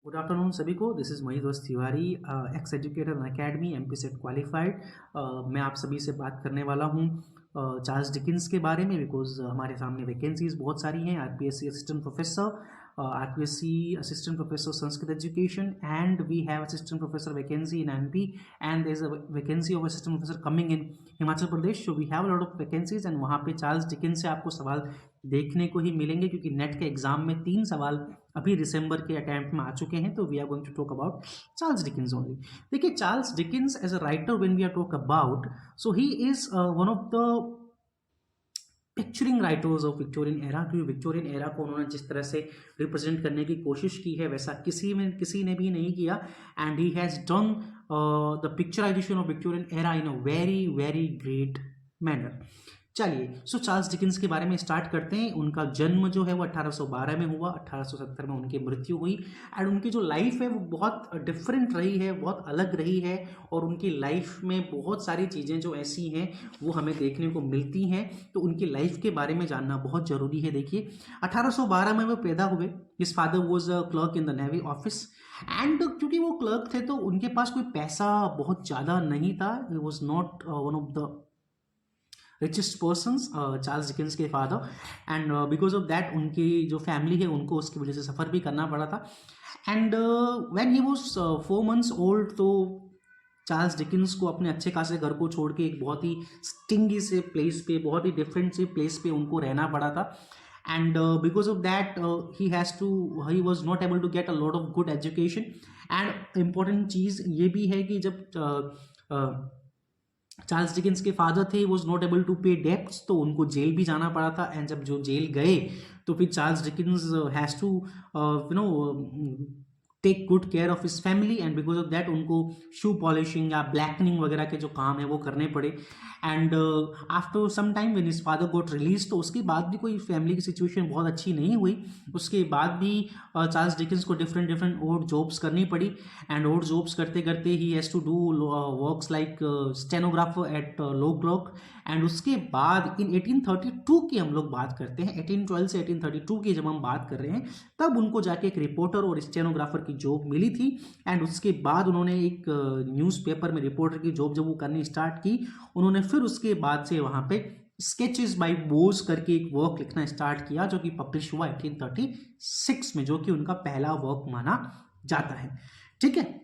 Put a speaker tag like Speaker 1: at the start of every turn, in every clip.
Speaker 1: Good afternoon सभी को। This is मही दोस्त Tiwari, x educator academy MP set qualified. मैं आप सभी से बात करने वाला हूँ चार्ल्स डिकिंस के बारे में, बिकॉज हमारे सामने वैकेंसीज बहुत सारी हैं। RPSC assistant professor, RPSC assistant professor Sanskrit education, and we have assistant professor vacancy in MP, and there is a vacancy of assistant professor coming in Himachal Pradesh. So we have lot of vacancies, and वहाँ पे Charles Dickens से आपको सवाल देखने को ही मिलेंगे, क्योंकि net के एग्जाम में 3 सवाल अभी दिसंबर के अटैम्प्ट में आ चुके हैं। तो we are going to talk about Charles Dickens only. देखिए, Charles Dickens as a writer when we are talk about, so he is one of the picturing writers of Victorian era. क्योंकि Victorian era को उन्होंने जिस तरह से represent करने की कोशिश की है, वैसा किसी ने भी नहीं किया। And he has done the picturisation of Victorian era in a very very great manner. चलिए, सो चार्ल्स डिकिंस के बारे में स्टार्ट करते हैं। उनका जन्म जो है वो 1812 में हुआ, 1870 में उनकी मृत्यु हुई। एंड उनकी जो लाइफ है वो बहुत डिफरेंट रही है, बहुत अलग रही है। और उनकी लाइफ में बहुत सारी चीज़ें जो ऐसी हैं वो हमें देखने को मिलती हैं। तो उनकी लाइफ के बारे में जानना बहुत ज़रूरी है। देखिए, 1812 में वो पैदा हुए। His father was a clerk in the navy office, and क्योंकि वो क्लर्क थे तो उनके पास कोई पैसा बहुत ज़्यादा नहीं था। He was not one of the richest persons, Charles Dickens के father. And because of that उनकी जो फैमिली है उनको उसकी वजह से सफ़र भी करना पड़ा था। And when he was 4 months old, तो चार्ल्स डिकिंस को अपने अच्छे खासे घर को छोड़ के एक बहुत ही स्टिंगी से प्लेस पे, बहुत ही डिफरेंट से प्लेस पे उनको रहना पड़ा था। And because of that he was not able to get a lot of good education. And important चीज़ ये भी है कि जब चार्ल्स डिकिंस के फादर थे, was not able to pay debts, तो उनको जेल भी जाना पड़ा था। एंड जब जो जेल गए तो फिर Charles Dickens has to take good care of his family. And because of that उनको शू पॉलिशिंग या ब्लैकनिंग वगैरह के जो काम है वो करने पड़े। And after some time when his father got release, तो उसके बाद भी कोई फैमिली की सिचुएशन बहुत अच्छी नहीं हुई। उसके बाद भी चार्ल्स डिकिंस को डिफरेंट डिफरेंट ओड जॉब्स करनी पड़ी। एंड ओड जॉब्स करते करते he has to do works like stenographer at law clerk. And उसके बाद इन 1832 की हम लोग बात करते हैं, 1812 से 1832 की जब हम बात कर रहे हैं, तब उनको जाके एक रिपोर्टर और स्टेनोग्राफर की जॉब मिली थी। एंड उसके बाद उन्होंने एक न्यूज़पेपर में रिपोर्टर की जॉब जब वो करनी स्टार्ट की, उन्होंने फिर उसके बाद से वहाँ पे स्केचेस बाय बोस करके एक वर्क लिखना स्टार्ट किया, जो कि पब्लिश हुआ 1836 में, जो कि उनका पहला वर्क माना जाता है। ठीक है,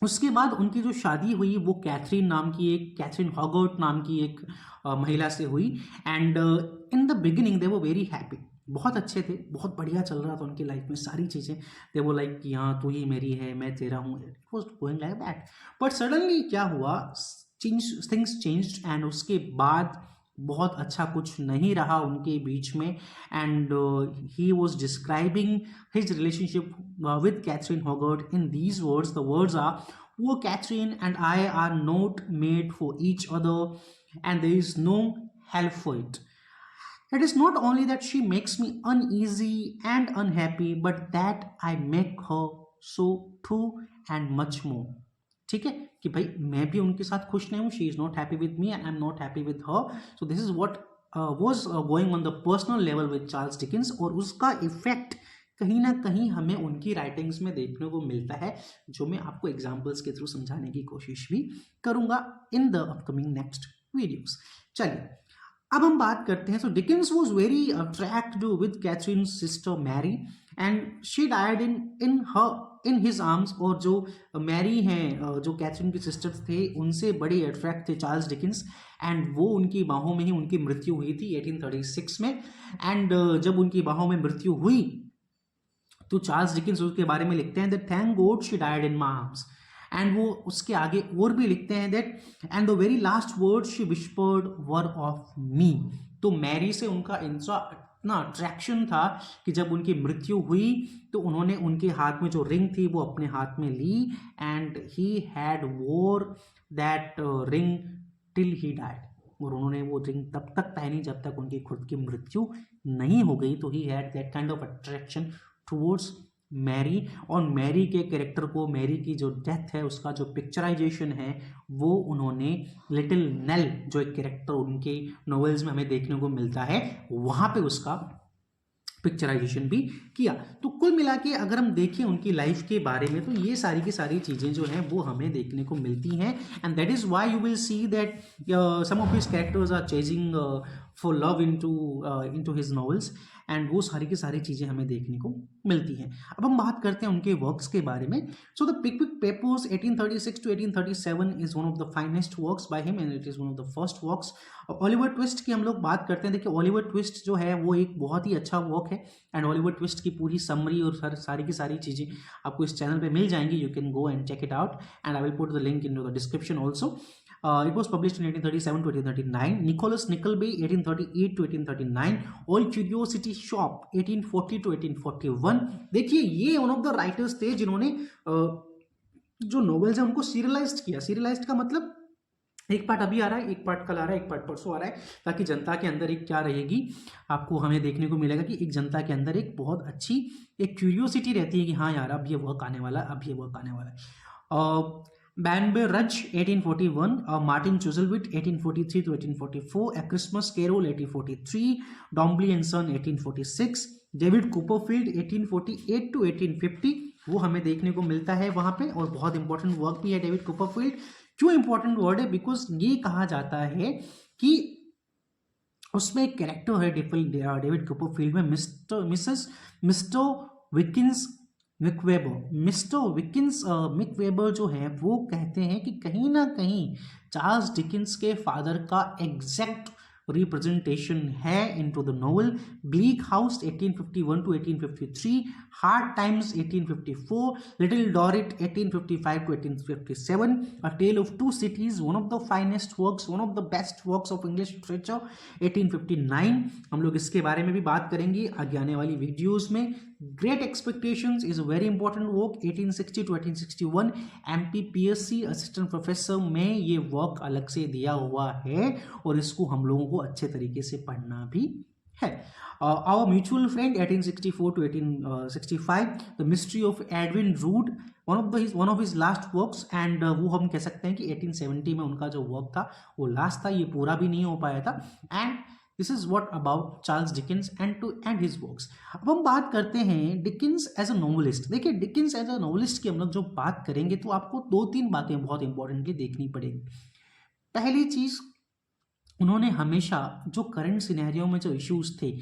Speaker 1: उसके बाद उनकी जो शादी हुई वो कैथरीन हॉगर्ट नाम की एक महिला से हुई। And in the beginning they वो वेरी हैप्पी, बहुत अच्छे थे, बहुत बढ़िया चल रहा था उनकी लाइफ में सारी चीज़ें। दे वो लाइक कि हाँ तू ही मेरी है, मैं तेरा हूँ, it was going like that. But suddenly क्या हुआ, थिंग्स चेंज्ड। एंड उसके बाद बहुत अच्छा कुछ नहीं रहा उनके बीच में। And he was describing his relationship with Catherine Hogarth in these words. The words are, poor Catherine and I are not made for each other, and there is no help for it. It is not only that she makes me uneasy and unhappy, but that I make her so too, and much more. ठीक है कि भाई मैं भी उनके साथ खुश नहीं हूँ, she is not happy with me and I am not happy with her. So this is what was going on the personal level with Charles Dickens. और उसका इफेक्ट कहीं ना कहीं हमें उनकी राइटिंग्स में देखने को मिलता है, जो मैं आपको एग्जाम्पल्स के थ्रू समझाने की कोशिश भी करूंगा in the upcoming next videos. चलिए, अब हम बात करते हैं। So Dickens was very attracted with Catherine sister Mary, and she died in his arms. और जो मैरी हैं, जो कैथरीन की सिस्टर्स थे, उनसे बड़े अट्रैक्ट थे चार्ल्स डिकिंस। एंड वो उनकी बाहों में ही उनकी मृत्यु हुई थी 1836 में। एंड जब उनकी बाहों में मृत्यु हुई तो चार्ल्स डिकिंस उसके बारे में लिखते हैं that thank God she died in my arms. And वो उसके आगे और भी लिखते हैं that and the very last word she whispered were of me. तो मैरी से उनका इतना अट्रैक्शन था कि जब उनकी मृत्यु हुई तो उन्होंने उनके हाथ में जो रिंग थी वो अपने हाथ में ली, एंड ही हैड वोर that ring till he died. और उन्होंने वो रिंग तब तक पहनी जब तक उनकी खुद की मृत्यु नहीं हो गई। तो he had that kind of attraction towards Mary. और मैरी के कैरेक्टर को, मैरी की जो डेथ है उसका जो पिक्चराइजेशन है वो उन्होंने लिटिल नेल, जो एक कैरेक्टर उनके नॉवेल्स में हमें देखने को मिलता है, वहाँ पे उसका पिक्चराइजेशन भी किया। तो कुल मिला के अगर हम देखें उनकी लाइफ के बारे में, तो ये सारी की सारी चीज़ें जो हैं वो हमें देखने को मिलती हैं। And that is why you will see that some of his characters are chasing for love into his novels, and वो सारी की सारी चीज़ें हमें देखने को मिलती हैं। अब हम बात करते हैं उनके वर्क्स के बारे में। So the Pickwick Papers 1836 to 1837 is one of the finest works by him, and it is one of the first works. Oliver Twist की हम लोग बात करते हैं। देखिए ओलिवर ट्विस्ट जो है वो एक बहुत ही अच्छा वर्क है, एंड ओलिवर ट्विस्ट की पूरी समरी और सारी की सारी चीज़ें आपको इस चैनल पे मिल जाएंगी। You can go and check it out, and I will put the link in the description also. It was published in 1837 to 1839. Nicholas Nickleby 1838 to 1839. Old Curiosity Shop 1840 to 1841. देखिए ये वन ऑफ द राइटर्स थे जिन्होंने जो novels हैं उनको serialised किया। Serialised का मतलब एक पार्ट अभी आ रहा है, एक पार्ट कल आ रहा है, एक पार्ट परसों आ रहा है, ताकि जनता के अंदर एक क्या रहेगी, आपको हमें देखने को मिलेगा कि एक जनता के अंदर एक बहुत अच्छी एक क्यूरियोसिटी रहती है कि हाँ यार अब ये वर्क आने वाला है, अब ये वर्क आने वाला है। Banbury Rudge 1841, Martin Chuzzlewit 1843 to 1844, A Christmas Carol 1843, Dombey and Son 1846, David Copperfield 1848 to 1850, वो हमें देखने को मिलता है वहाँ पे, और बहुत इंपॉर्टेंट वर्क भी है डेविड कॉपरफील्ड। क्यों इंपॉर्टेंट वर्ड है? बिकॉज ये कहा जाता है कि उसमें एक कैरेक्टर है डेविड कॉपरफील्ड में, mister Wilkins Micawber. Mister Wilkins Micawber जो है वो कहते हैं कि कहीं ना कहीं चार्ल्स डिकिंस के फादर का एग्जैक्ट रिप्रेजेंटेशन है into the novel. Bleak House 1851 to 1853, Hard Times 1854, Little Dorrit 1855 to 1857, a tale of two cities, one of the finest works, one of the best works of English literature 1859। हम लोग इसके बारे में भी बात करेंगे आगे आने वाली वीडियोस में। Great expectations is a very important work 1860 to 1861, MPPSC assistant professor में ये वर्क अलग से दिया हुआ है, और इसको हम लोगों को अच्छे तरीके से पढ़ना भी है। Our Mutual Friend 1864 to 1865, The Mystery of Edwin Drood, one of his last works, and वो हम कह सकते हैं कि 1870 में उनका जो वर्क था वो लास्ट था, ये पूरा भी नहीं हो पाया था। And this is what about Charles Dickens and his works. अब हम बात करते हैं डिकिंस एज अ नॉवेलिस्ट। देखिए डिकिंस एज अ नॉवेलिस्ट की हम लोग जो बात करेंगे तो आपको 2-3 बातें बहुत इंपॉर्टेंटली देखनी पड़ेगी। पहली चीज, उन्होंने हमेशा जो करंट सिनेरियो में जो इश्यूज थे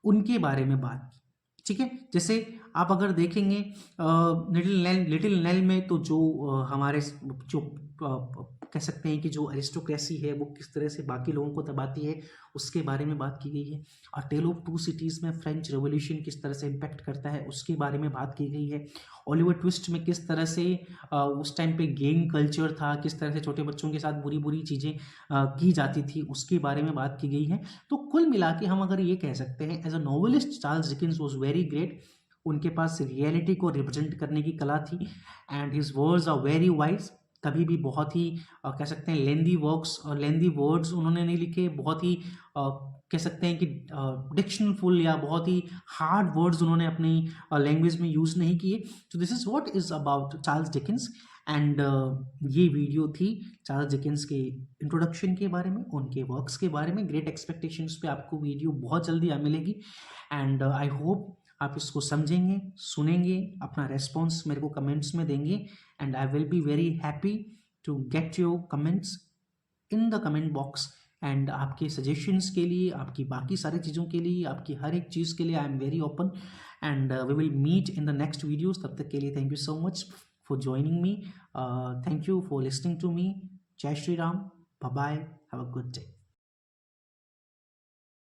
Speaker 1: उनके बारे में बात की, ठीक है। जैसे आप अगर देखेंगे लिटिल नेल में तो जो हमारे जो कह सकते हैं कि जो एरिस्टोक्रेसी है वो किस तरह से बाकी लोगों को दबाती है उसके बारे में बात की गई है। और टेल ऑफ टू सिटीज़ में फ्रेंच रेवोल्यूशन किस तरह से इम्पैक्ट करता है उसके बारे में बात की गई है। ओलिवर ट्विस्ट में किस तरह से उस टाइम पे गेम कल्चर था, किस तरह से छोटे बच्चों के साथ बुरी बुरी चीज़ें की जाती थी, उसके बारे में बात की गई है। तो कुल मिला के हम अगर ये कह सकते हैं as a novelist Charles Dickens was very great. उनके पास रियलिटी को रिप्रेजेंट करने की कला थी, and his words are very wise. कभी भी बहुत ही कह सकते हैं लेंदी वर्क्स और लेंदी वर्ड्स उन्होंने नहीं लिखे, बहुत ही कह सकते हैं कि डिक्शनफुल या बहुत ही हार्ड वर्ड्स उन्होंने अपनी लैंग्वेज में यूज़ नहीं किए। तो this is what is about Charles Dickens, and ये वीडियो थी चार्ल्स डिकिंस के इंट्रोडक्शन के बारे में, उनके वर्क्स के बारे में। ग्रेट एक्सपेक्टेशंस पे आपको वीडियो बहुत जल्दी मिलेगी, एंड आई होप आप इसको समझेंगे, सुनेंगे, अपना रेस्पॉन्स मेरे को कमेंट्स में देंगे, and I will be very happy to get your comments in the comment box. And आपके सजेशंस के लिए, आपकी बाकी सारी चीज़ों के लिए, आपकी हर एक चीज़ के लिए I am very open, and we will meet in the next videos. तब तक के लिए thank you so much for joining me, thank you for listening to me. जय Shri Ram, bye bye, have a good day.